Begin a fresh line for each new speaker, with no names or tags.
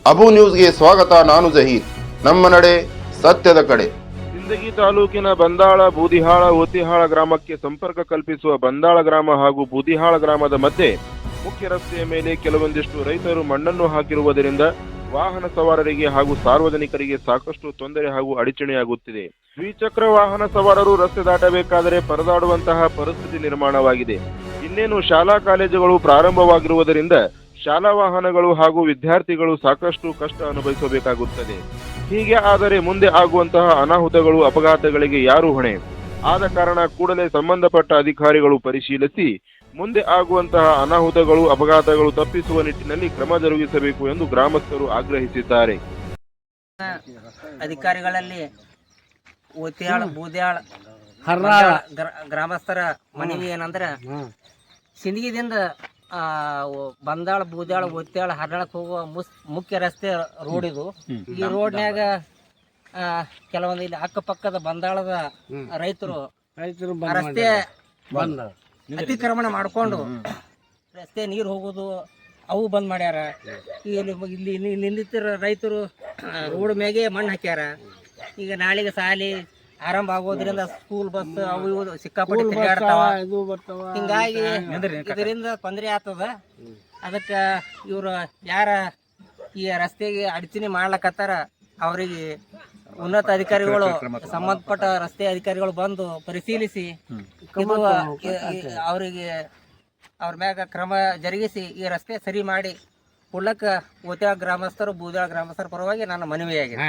ಅಬು ನ್ಯೂಸ್ಗೆ ಸ್ವಾಗತ. ನಾನು ಜಹೀರ್. ನಮ್ಮ ನಡೆ ಸತ್ಯದ ಕಡೆ.
ಸಿಂದಗಿ ತಾಲೂಕಿನ ಬಂದಾಳ ಬೂದಿಹಾಳ ಓತಿಹಾಳ ಗ್ರಾಮಕ್ಕೆ ಸಂಪರ್ಕ ಕಲ್ಪಿಸುವ ಬಂದಾಳ ಗ್ರಾಮ ಹಾಗೂ ಬೂದಿಹಾಳ ಗ್ರಾಮದ ಮಧ್ಯೆ ಮುಖ್ಯ ರಸ್ತೆಯ ಮೇಲೆ ಕೆಲವೊಂದಿಷ್ಟು ರೈತರು ಮಣ್ಣನ್ನು ಹಾಕಿರುವುದರಿಂದ ವಾಹನ ಸವಾರರಿಗೆ ಹಾಗೂ ಸಾರ್ವಜನಿಕರಿಗೆ ಸಾಕಷ್ಟು ತೊಂದರೆ ಹಾಗೂ ಅಡಚಣೆಯಾಗುತ್ತಿದೆ. ದ್ವಿಚಕ್ರ ವಾಹನ ಸವಾರರು ರಸ್ತೆ ದಾಟಬೇಕಾದರೆ ಪರದಾಡುವಂತಹ ಪರಿಸ್ಥಿತಿ ನಿರ್ಮಾಣವಾಗಿದೆ. ಇನ್ನೇನು ಶಾಲಾ ಕಾಲೇಜುಗಳು ಪ್ರಾರಂಭವಾಗಿರುವುದರಿಂದ ಶಾಲಾ ವಾಹನಗಳು ಹಾಗೂ ವಿದ್ಯಾರ್ಥಿಗಳು ಸಾಕಷ್ಟು ಕಷ್ಟ ಅನುಭವಿಸಬೇಕಾಗುತ್ತದೆ. ಹೀಗೆ ಆದರೆ ಮುಂದೆ ಆಗುವಂತಹ ಅನಾಹುತಗಳು, ಅಪಘಾತಗಳಿಗೆ ಯಾರು ಹೊಣೆ? ಆದ ಕಾರಣ ಕೂಡಲೇ ಸಂಬಂಧಪಟ್ಟ ಅಧಿಕಾರಿಗಳು ಪರಿಶೀಲಿಸಿ ಮುಂದೆ ಆಗುವಂತಹ ಅನಾಹುತಗಳು, ಅಪಘಾತಗಳು ತಪ್ಪಿಸುವ ನಿಟ್ಟಿನಲ್ಲಿ ಕ್ರಮ ಜರುಗಿಸಬೇಕು ಎಂದು ಗ್ರಾಮಸ್ಥರು ಆಗ್ರಹಿಸಿದ್ದಾರೆ.
ಅಧಿಕಾರಿಗಳಲ್ಲಿ ಓತಿಯಾಳ ಬೂದ್ಯಾಳ ಗ್ರಾಮಸ್ಥರ ಮನವಿ ಏನಂದ್ರೆ, ಸಿಂದಗಿದಿಂದ ಬಂದಾಳ ಬೂದ್ಯಾಳ ಓತ್ಯಾಳ ಹರ್ನಾಳಕ್ಕೆ ಹೋಗುವ ಮುಖ್ಯ ರಸ್ತೆ ರೋಡ್ ಇದು. ಈ ರೋಡ್ನ್ಯಾಗ ಕೆಲವೊಂದು ಇಲ್ಲಿ ಅಕ್ಕಪಕ್ಕದ ಬಂದಾಳದ ರೈತರು ರಸ್ತೆ ಅತಿಕ್ರಮಣ ಮಾಡಿಕೊಂಡು ರಸ್ತೆ ನೀರು ಹೋಗೋದು ಅವು ಬಂದ್ ಮಾಡ್ಯಾರ. ಇಲ್ಲಿ ನಿಂತಿರೋ ರೈತರು ರೋಡ್ ಮ್ಯಾಗೆ ಮಣ್ಣು ಹಾಕ್ಯಾರ. ಈಗ ನಾಳೆಗೆ ಸಾಲಿ ಆರಂಭ ಆಗೋದ್ರಿಂದ ಸ್ಕೂಲ್ ಬಸ್ ಅವು ಇವು ಸಿಕ್ಕಾಪಟ್ಟೆ ತಿರುಗಾಡ್ತಾವ. ಹಿಂಗಾಗಿ ಇದರಿಂದ ತೊಂದರೆ ಆಗ್ತದ. ಅದಕ್ಕೆ ಇವರು ಯಾರ ಈ ರಸ್ತೆಗೆ ಅಡಚಣೆ ಮಾಡ್ಲಕತ್ತಾರ ಅವರಿಗೆ ಉನ್ನತ ಅಧಿಕಾರಿಗಳು, ಸಂಬಂಧಪಟ್ಟ ರಸ್ತೆ ಅಧಿಕಾರಿಗಳು ಬಂದು ಪರಿಶೀಲಿಸಿ ಇದು ಅವರಿಗೆ ಅವ್ರ ಮ್ಯಾಗ ಕ್ರಮ ಜರುಗಿಸಿ ಈ ರಸ್ತೆ ಸರಿ ಮಾಡಿ ಕೊಡ್ಲಕ್ಕ ಓತ್ಯಾಳ ಗ್ರಾಮಸ್ಥರು, ಬೂದ್ಯಾಳ ಗ್ರಾಮಸ್ಥರ ಪರವಾಗಿ ನನ್ನ ಮನವಿಯಾಗಿದೆ.